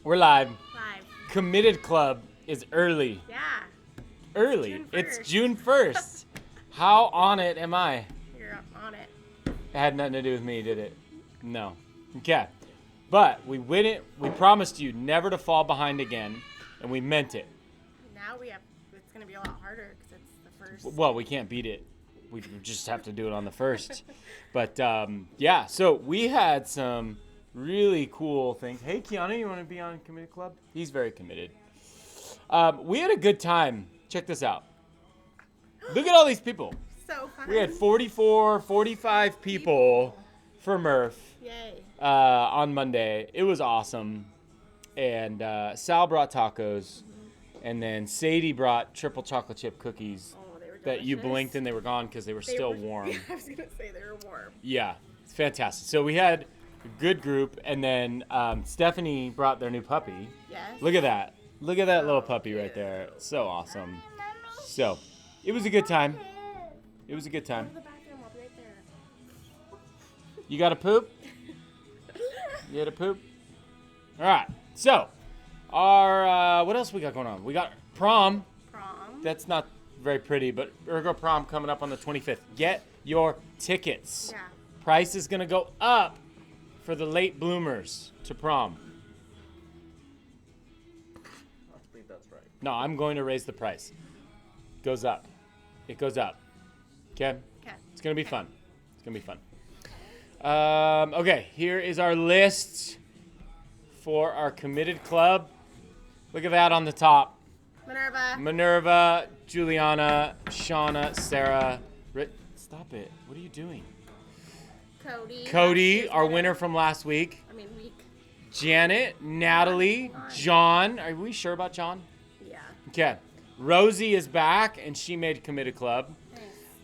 We're live. Live. Committed Club is early. Yeah. Early. It's It's June 1st. How on it am I? You're on it. It had nothing to do with me, did it? No. Okay. But we promised you never to fall behind again, and we meant it. Now it's going to be a lot harder because it's the first. Well, we can't beat it. We just have to do it on the first. But, yeah, so we had some really cool things. Hey, Kiana, you want to be on Committed Club? He's very committed. We had a good time. Check this out. Look at all these people. So fun. We had 45 people for Murph Yay. on Monday. It was awesome. And Sal brought tacos. And then Sadie brought triple chocolate chip cookies Oh, they were delicious. that you blinked and they were gone because they were still warm. Yeah, I was going to say they were warm. Yeah, it's fantastic. So we had a good group. And then Stephanie brought their new puppy. Yes. Look at that. Look at that little puppy right there. So awesome. So it was a good time. It was a good Go time. to the bathroom. I'll be right there. You got to poop? You had to poop? All right. So our what else we got going on? We got prom. Prom. That's not very pretty, but Ergo prom coming up on the 25th. Get your tickets. Yeah. Price is going to go up for the late bloomers to prom. I believe that's right. No, I'm going to raise the price. Goes up. It goes up. Okay? Okay. It's going to be fun. It's going to be fun. Okay, here is our list for our committed club. Look at that on the top. Minerva. Minerva, Julianna, Shanna, Sarah. Stop it. What are you doing? Kodie. Our winner from last week. Week. Jannet, Natalie, John. Are we sure about John? Yeah. Okay. Rosie is back, and she made committed club.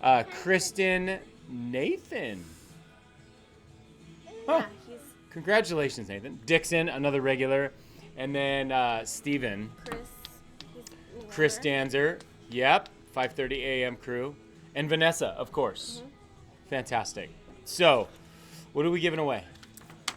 Nice. Kristin, Nathan. Huh. Yeah, he's Congratulations, Nathan. Dixon, another regular. And then Steven. Chris Danzer. Yep. 5:30 a.m. crew. And Vanessa, of course. Fantastic. So, what are we giving away?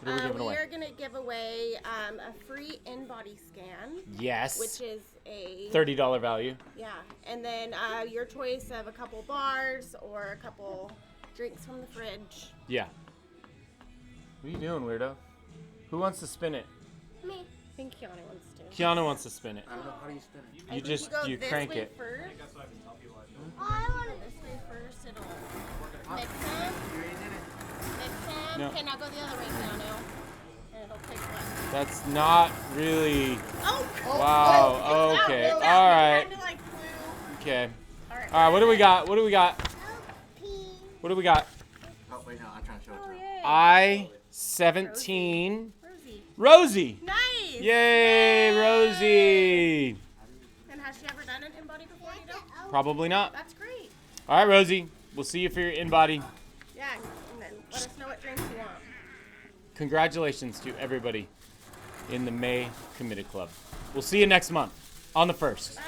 What are we giving away? We are going to give away a free InBody scan. Yes. Which is a $30 value. Yeah, and then your choice of a couple bars or a couple drinks from the fridge. Yeah. What are you doing, weirdo? Who wants to spin it? Me. I think Kiana wants to. Kiana wants to spin it. I don't know, how do you spin it? I You think just go you this crank way it. First. Oh, I want it. This way first. It'll mix them. You already did it. Mix them. No. Okay, now go the other way, Kiana. And it'll take one. That's not really. Oh! Wow, Oh, it's okay, out. It's all out. right. It kinda like flew. Okay. All right. All right. What do we got? What do we got? Pee. What do we got? Oh, wait, no, I'm trying to show it Oh, to him. yay. I-17. Rosie. Rosie. Nice. Yay, Rosie. And has she ever done an InBody before, you know? Probably not. That's great. All right, Rosie. We'll see you for your InBody. Yeah, and then let us know what drinks you want. Congratulations to everybody in the May Committed Club. We'll see you next month on the 1st. Bye.